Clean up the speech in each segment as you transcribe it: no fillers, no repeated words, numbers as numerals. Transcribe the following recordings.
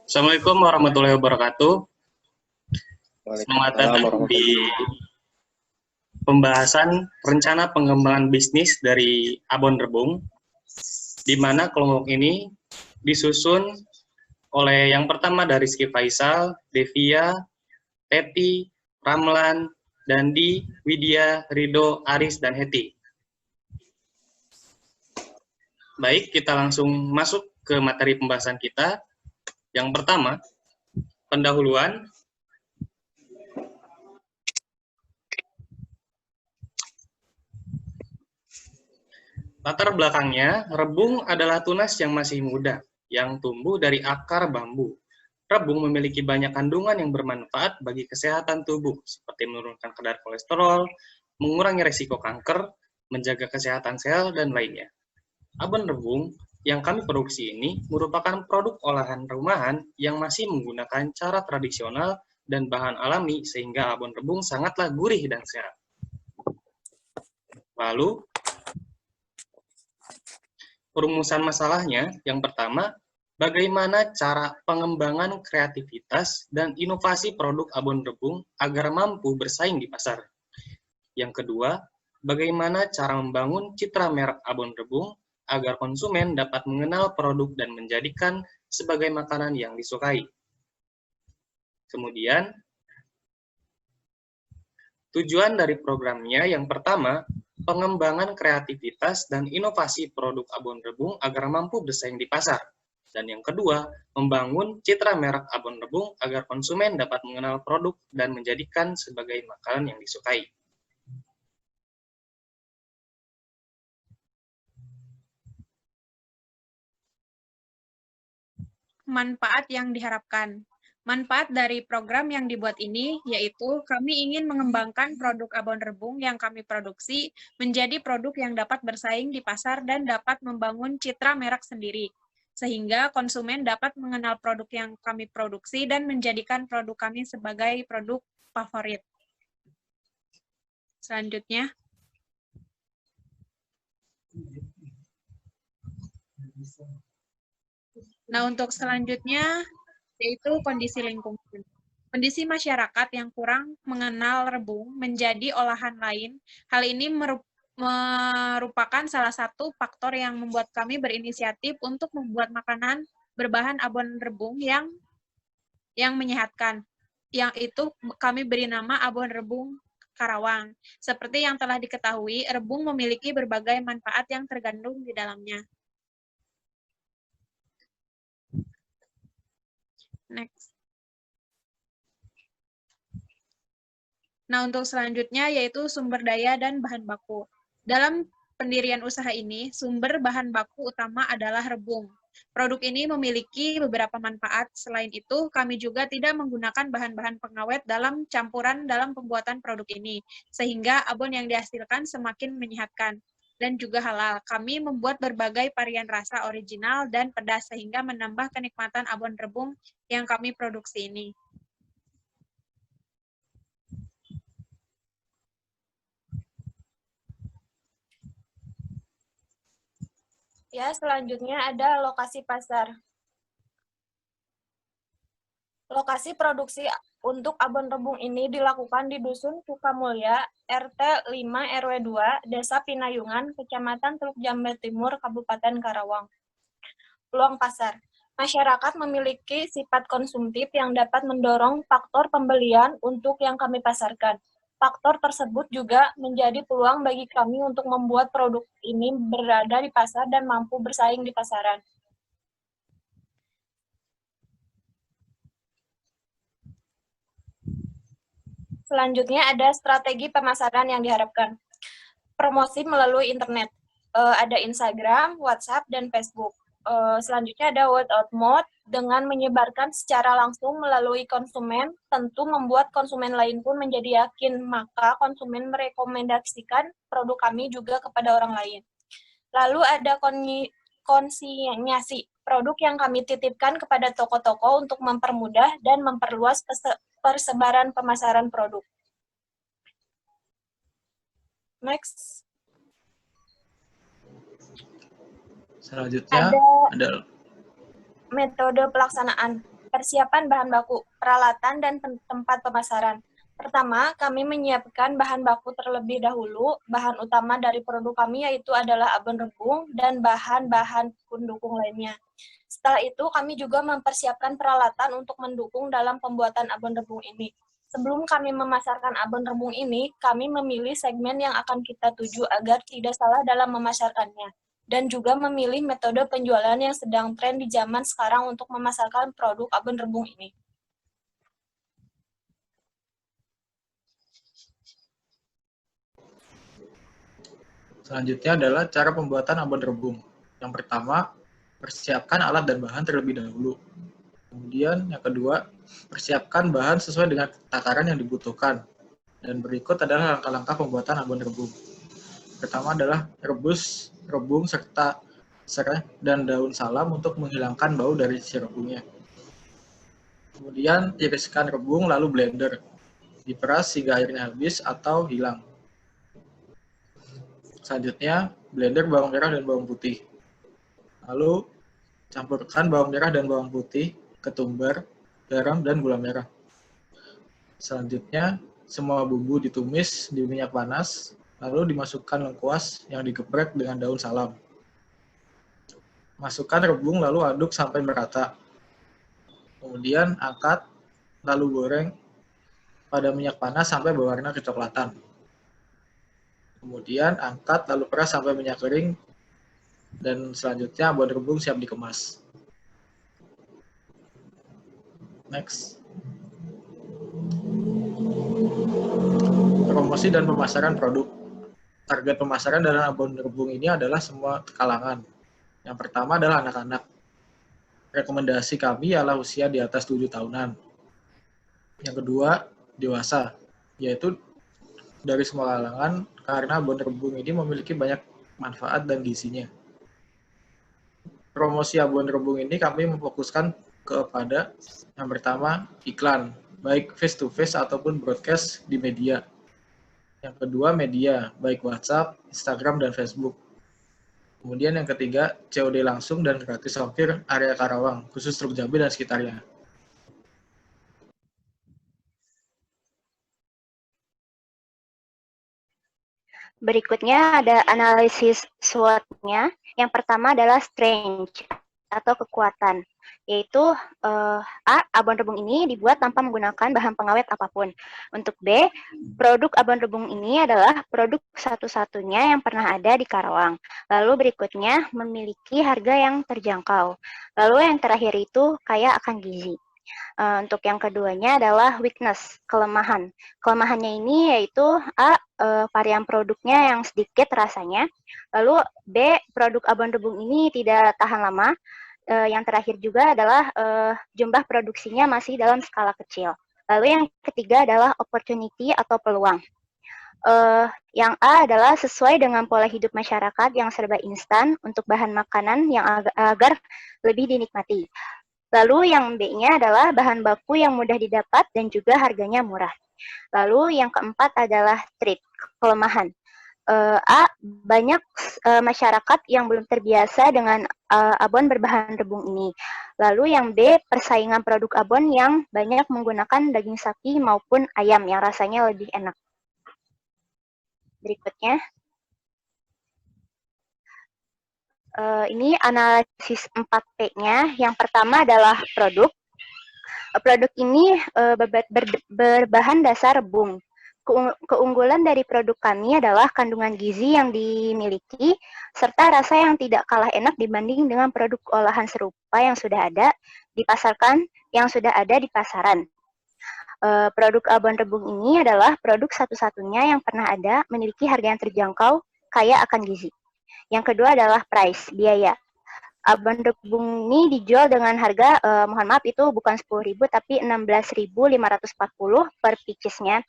Assalamualaikum warahmatullahi wabarakatuh. Selamat Waalaikumsalam datang di warahmatullahi. pembahasan rencana pengembangan bisnis dari Abon Rebung, di mana kelompok ini disusun oleh yang pertama dari Rizky Faisal, Devia, Teti, Ramlan, Dandi, Widya, Rido, Aris, dan Heti. Baik, kita langsung masuk ke materi pembahasan kita. Yang pertama, pendahuluan. Latar belakangnya, rebung adalah tunas yang masih muda, yang tumbuh dari akar bambu. Rebung memiliki banyak kandungan yang bermanfaat bagi kesehatan tubuh, seperti menurunkan kadar kolesterol, mengurangi resiko kanker, menjaga kesehatan sel, dan lainnya. Abon rebung yang kami produksi ini merupakan produk olahan rumahan yang masih menggunakan cara tradisional dan bahan alami sehingga abon rebung sangatlah gurih dan sehat. Lalu, perumusan masalahnya, yang pertama, bagaimana cara pengembangan kreativitas dan inovasi produk abon rebung agar mampu bersaing di pasar. Yang kedua, bagaimana cara membangun citra merek abon rebung agar konsumen dapat mengenal produk dan menjadikan sebagai makanan yang disukai. Kemudian, tujuan dari programnya yang pertama, pengembangan kreativitas dan inovasi produk abon rebung agar mampu bersaing di pasar. Dan yang kedua, membangun citra merek abon rebung agar konsumen dapat mengenal produk dan menjadikan sebagai makanan yang disukai. Manfaat yang diharapkan. Manfaat dari program yang dibuat ini yaitu kami ingin mengembangkan produk abon rebung yang kami produksi menjadi produk yang dapat bersaing di pasar dan dapat membangun citra merek sendiri, sehingga konsumen dapat mengenal produk yang kami produksi dan menjadikan produk kami sebagai produk favorit. Selanjutnya, nah, untuk selanjutnya, yaitu kondisi lingkungan. Kondisi masyarakat yang kurang mengenal rebung menjadi olahan lain. Hal ini merupakan salah satu faktor yang membuat kami berinisiatif untuk membuat makanan berbahan abon rebung yang menyehatkan. Yang itu kami beri nama abon rebung Karawang. Seperti yang telah diketahui, rebung memiliki berbagai manfaat yang tergandung di dalamnya. Next. Nah, untuk selanjutnya yaitu sumber daya dan bahan baku. Dalam pendirian usaha ini, sumber bahan baku utama adalah rebung. Produk ini memiliki beberapa manfaat. Selain itu, kami juga tidak menggunakan bahan-bahan pengawet dalam campuran dalam pembuatan produk ini, sehingga abon yang dihasilkan semakin menyehatkan. Dan juga halal. Kami membuat berbagai varian rasa original dan pedas, sehingga menambah kenikmatan abon rebung yang kami produksi ini. Ya, selanjutnya ada lokasi pasar. Lokasi produksi untuk abon rebung ini dilakukan di Dusun Sukamulya, RT 5 RW 2, Desa Pinayungan, Kecamatan Teluk Jambe Timur, Kabupaten Karawang. Peluang pasar. Masyarakat memiliki sifat konsumtif yang dapat mendorong faktor pembelian untuk yang kami pasarkan. Faktor tersebut juga menjadi peluang bagi kami untuk membuat produk ini berada di pasar dan mampu bersaing di pasaran. Selanjutnya ada strategi pemasaran yang diharapkan. Promosi melalui internet. Ada Instagram, WhatsApp, dan Facebook. Selanjutnya ada word of mouth dengan menyebarkan secara langsung melalui konsumen, tentu membuat konsumen lain pun menjadi yakin, maka konsumen merekomendasikan produk kami juga kepada orang lain. Lalu ada konsinyasi, produk yang kami titipkan kepada toko-toko untuk mempermudah dan memperluas persebaran pemasaran produk. Next. Selanjutnya ada metode pelaksanaan. Persiapan bahan baku, peralatan, dan tempat pemasaran. Pertama, kami menyiapkan bahan baku terlebih dahulu. Bahan utama dari produk kami yaitu adalah abon rebung dan bahan-bahan pendukung lainnya. Setelah itu, kami juga mempersiapkan peralatan untuk mendukung dalam pembuatan abon rebung ini. Sebelum kami memasarkan abon rebung ini, kami memilih segmen yang akan kita tuju agar tidak salah dalam memasarkannya. Dan juga memilih metode penjualan yang sedang tren di zaman sekarang untuk memasarkan produk abon rebung ini. Selanjutnya adalah cara pembuatan abon rebung. Yang pertama, persiapkan alat dan bahan terlebih dahulu. Kemudian yang kedua, persiapkan bahan sesuai dengan takaran yang dibutuhkan. Dan berikut adalah langkah-langkah pembuatan abon rebung. Pertama adalah rebus rebung serta serai dan daun salam untuk menghilangkan bau dari si rebungnya. Kemudian tiriskan rebung lalu blender. Diperas hingga airnya habis atau hilang. Selanjutnya, blender bawang merah dan bawang putih. Lalu, campurkan bawang merah dan bawang putih, ketumbar, garam, dan gula merah. Selanjutnya, semua bumbu ditumis di minyak panas, lalu dimasukkan lengkuas yang digeprek dengan daun salam. Masukkan rebung lalu aduk sampai merata. Kemudian angkat, lalu goreng pada minyak panas sampai berwarna kecoklatan. Kemudian angkat lalu peras sampai minyak kering dan selanjutnya abon rebung siap dikemas. Next. Promosi dan pemasaran produk. Target pemasaran dalam abon rebung ini adalah semua kalangan. Yang pertama adalah anak-anak. Rekomendasi kami ialah usia di atas 7 tahunan. Yang kedua, dewasa, yaitu dari semua kalangan karena abon rebung ini memiliki banyak manfaat dan gizinya. Promosi abon rebung ini kami memfokuskan kepada yang pertama iklan, baik face to face ataupun broadcast di media. Yang kedua media, baik WhatsApp, Instagram, dan Facebook. Kemudian yang ketiga COD langsung dan gratis ongkir area Karawang, khusus Teluk Jambe dan sekitarnya. Berikutnya ada analisis SWOT-nya. Yang pertama adalah strength atau kekuatan, yaitu A, abon rebung ini dibuat tanpa menggunakan bahan pengawet apapun. Untuk B, produk abon rebung ini adalah produk satu-satunya yang pernah ada di Karawang. Lalu berikutnya memiliki harga yang terjangkau. Lalu yang terakhir itu kaya akan gizi. Untuk yang keduanya adalah weakness, kelemahan. Kelemahannya ini yaitu A, varian produknya yang sedikit rasanya. Lalu B, produk abon rebung ini tidak tahan lama. Yang terakhir juga adalah jumlah produksinya masih dalam skala kecil. Lalu yang ketiga adalah opportunity atau peluang. Yang A adalah sesuai dengan pola hidup masyarakat yang serba instan untuk bahan makanan yang agar lebih dinikmati. Lalu yang B-nya adalah bahan baku yang mudah didapat dan juga harganya murah. Lalu yang keempat adalah trait, kelemahan. A, banyak masyarakat yang belum terbiasa dengan abon berbahan rebung ini. Lalu yang B, persaingan produk abon yang banyak menggunakan daging sapi maupun ayam yang rasanya lebih enak. Berikutnya. Ini analisis 4P-nya. Yang pertama adalah produk. Produk ini berbahan dasar rebung. Keunggulan dari produk kami adalah kandungan gizi yang dimiliki, serta rasa yang tidak kalah enak dibanding dengan produk olahan serupa yang sudah ada di pasaran. Produk abon rebung ini adalah produk satu-satunya yang pernah ada, memiliki harga yang terjangkau, kaya akan gizi. Yang kedua adalah price, biaya. Abon rebung ini dijual dengan harga, mohon maaf itu bukan 10.000 tapi 16.540 per pieces-nya.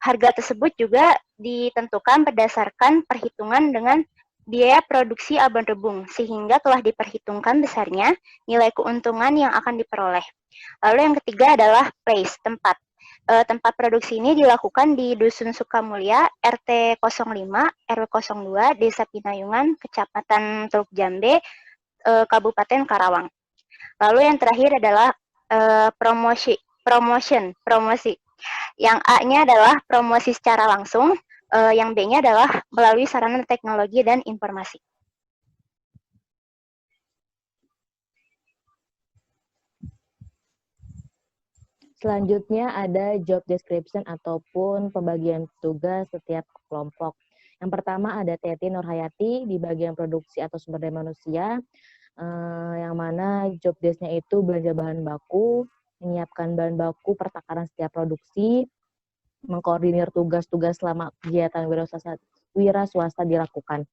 Harga tersebut juga ditentukan berdasarkan perhitungan dengan biaya produksi abon rebung, sehingga telah diperhitungkan besarnya nilai keuntungan yang akan diperoleh. Lalu yang ketiga adalah place, tempat. Tempat produksi ini dilakukan di Dusun Sukamulya, RT 05, RW 02, Desa Pinayungan, Kecamatan Teluk Jambe, Kabupaten Karawang. Lalu yang terakhir adalah promosi. Yang A-nya adalah promosi secara langsung, yang B-nya adalah melalui sarana teknologi dan informasi. Selanjutnya ada job description ataupun pembagian tugas setiap kelompok. Yang pertama ada Teti Nurhayati di bagian produksi atau sumber daya manusia, yang mana job desk-nya itu belanja bahan baku, menyiapkan bahan baku pertakaran setiap produksi, mengkoordinir tugas-tugas selama kegiatan wira swasta dilakukan.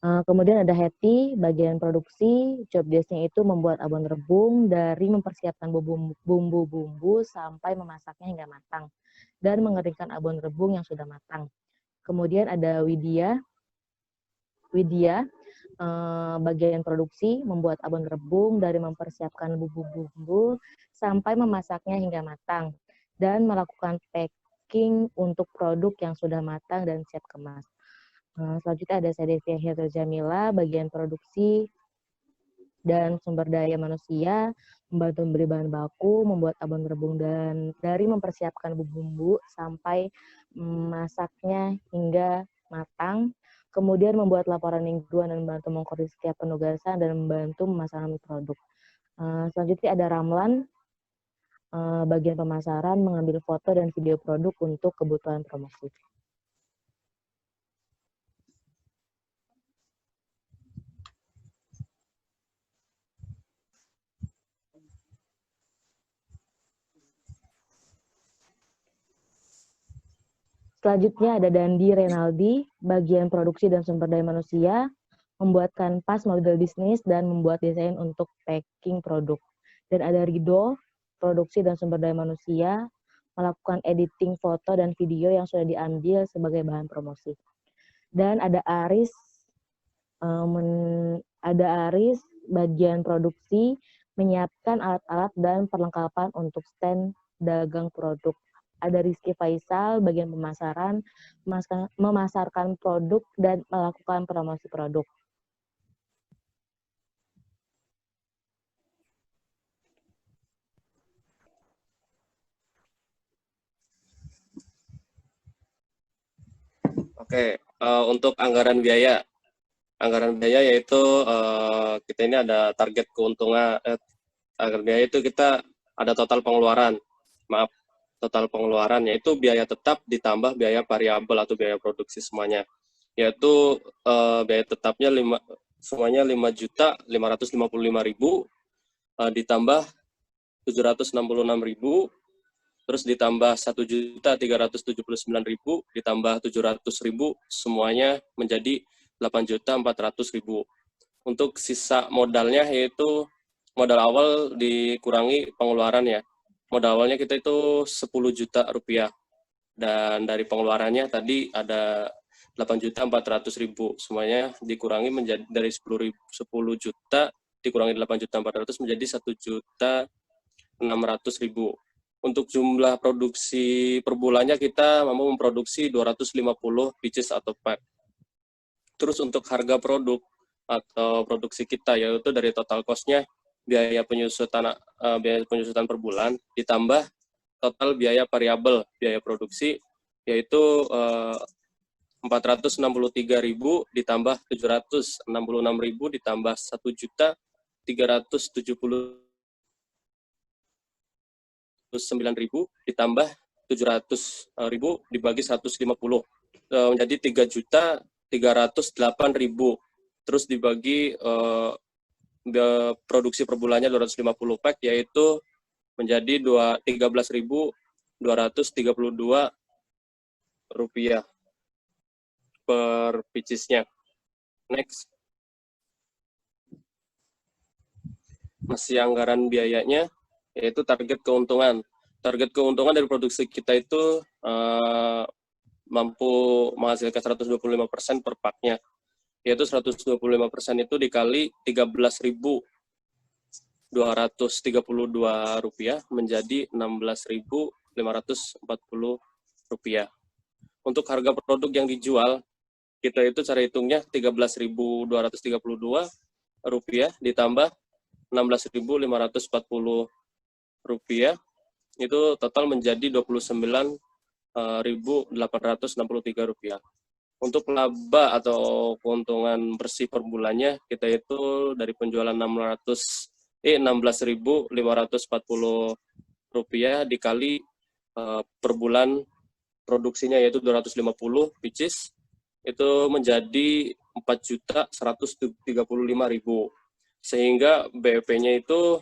Kemudian ada Hetty, bagian produksi, job desk-nya itu membuat abon rebung dari mempersiapkan bumbu-bumbu sampai memasaknya hingga matang dan mengeringkan abon rebung yang sudah matang. Kemudian ada Widya, bagian produksi, membuat abon rebung dari mempersiapkan bumbu-bumbu sampai memasaknya hingga matang dan melakukan packing untuk produk yang sudah matang dan siap kemas. Selanjutnya ada Sadevia Hirto Jamila, bagian produksi dan sumber daya manusia, membantu membeli bahan baku, membuat abon rebung dan dari mempersiapkan bumbu sampai masaknya hingga matang, kemudian membuat laporan mingguan dan membantu mengkoordinasi setiap penugasan dan membantu memasarkan produk. Selanjutnya ada Ramlan, bagian pemasaran, mengambil foto dan video produk untuk kebutuhan promosi. Selanjutnya ada Dandi Renaldi, bagian produksi dan sumber daya manusia, membuat kanvas model bisnis dan membuat desain untuk packing produk. Dan ada Rido, produksi dan sumber daya manusia, melakukan editing foto dan video yang sudah diambil sebagai bahan promosi. Dan ada Aris, bagian produksi, menyiapkan alat-alat dan perlengkapan untuk stand dagang produk. Ada Rizky Faisal, bagian pemasaran, memasarkan produk dan melakukan promosi produk. Oke, untuk anggaran biaya yaitu kita ini ada target keuntungan, anggaran biaya itu kita ada total pengeluaran, total pengeluaran yaitu biaya tetap ditambah biaya variabel atau biaya produksi semuanya, yaitu biaya tetapnya semuanya 5.555.000 ditambah 766.000, terus ditambah 1.379.000 ditambah 700.000, semuanya menjadi 8.400.000. Untuk sisa modalnya yaitu modal awal dikurangi pengeluaran ya. Modal awalnya kita itu 10 juta rupiah. Dan dari pengeluarannya tadi ada 8.400.000. Semuanya dikurangi menjadi dari 10 juta dikurangi 8.400.000 menjadi 1.600.000. Untuk jumlah produksi per bulannya kita mampu memproduksi 250 pieces atau pack. Terus untuk harga produk atau produksi kita yaitu dari total cost-nya biaya penyusutan per bulan ditambah total biaya variabel biaya produksi yaitu 463.000 ditambah 766.000 ditambah 1.379.000 ditambah 700.000 dibagi 150 menjadi 3.308.000. Terus dibagi produksi per bulannya 250 pack yaitu menjadi 13.232 rupiah per pieces-nya. Next. Masih anggaran biayanya yaitu target keuntungan. Target keuntungan dari produksi kita itu mampu menghasilkan 125% per packnya, yaitu 125% itu dikali 13.232 rupiah menjadi 16.540 rupiah. Untuk harga produk yang dijual, kita itu cara hitungnya 13.232 rupiah ditambah 16.540 rupiah, itu total menjadi 29.863 rupiah. Untuk laba atau keuntungan bersih per bulannya, kita itu dari penjualan 16.540 rupiah dikali per bulan produksinya yaitu 250, which is itu menjadi 4.135.000. Sehingga BEP-nya itu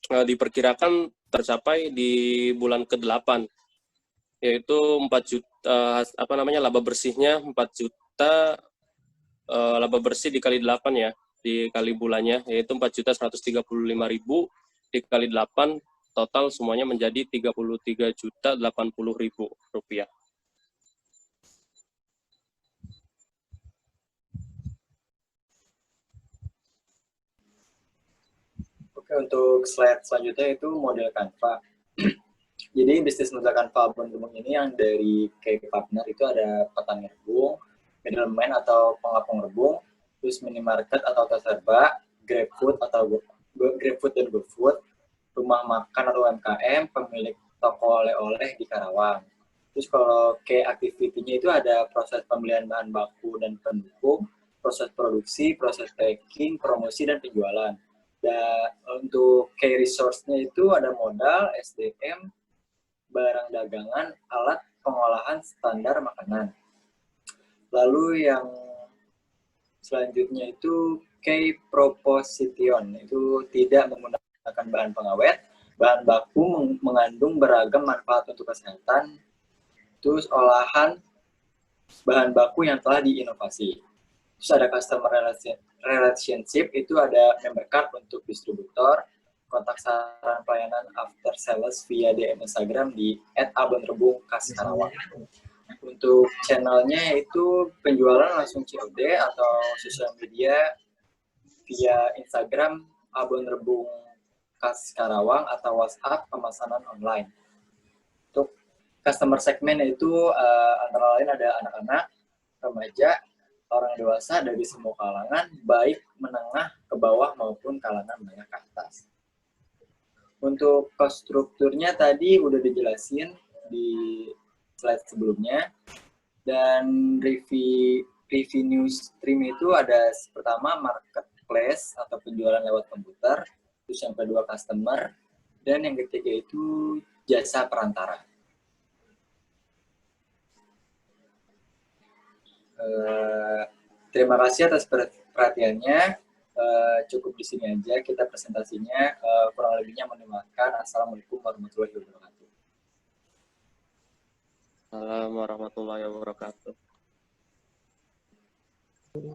diperkirakan tercapai di bulan ke-8, yaitu 4 juta, laba bersihnya 4 juta, laba bersih dikali 8 ya, dikali bulannya, yaitu 4.135.000 dikali 8, total semuanya menjadi 33.080.000 rupiah. Oke, untuk slide selanjutnya itu model Canva. Jadi bisnis model Canva abon rebung ini yang dari key partner itu ada petani rebung, middleman atau pengapung rebung, terus minimarket atau serba, GrabFood atau GrabFood dan GoFood, rumah makan atau UMKM, pemilik toko oleh-oleh di Karawang. Terus kalau key activity-nya itu ada proses pembelian bahan baku dan pendukung, proses produksi, proses packing, promosi, dan penjualan. Dan untuk key resource-nya itu ada modal, SDM, barang dagangan, alat pengolahan standar makanan. Lalu yang selanjutnya itu key proposition, itu tidak menggunakan bahan pengawet, bahan baku mengandung beragam manfaat untuk kesehatan, terus olahan bahan baku yang telah diinovasi. Terus ada customer relationship, itu ada member card untuk distributor, kontak saran pelayanan after sales via DM Instagram di @abonrebungkaskarawang. Untuk channelnya itu penjualan langsung COD atau sosial media via Instagram Abon Rebung Kas Karawang atau WhatsApp pemesanan online. Untuk customer segmen itu antara lain ada anak-anak, remaja, orang dewasa dari semua kalangan, baik menengah ke bawah maupun kalangan menengah ke atas. Untuk cost strukturnya tadi udah dijelasin di slide sebelumnya. Dan revenue stream itu ada pertama marketplace atau penjualan lewat komputer, terus yang kedua customer, dan yang ketiga itu jasa perantara. Terima kasih atas perhatiannya. Cukup di sini aja kita presentasinya. Kurang lebihnya mohon dimaafkan. Assalamualaikum warahmatullahi wabarakatuh. Assalamualaikum warahmatullahi wabarakatuh.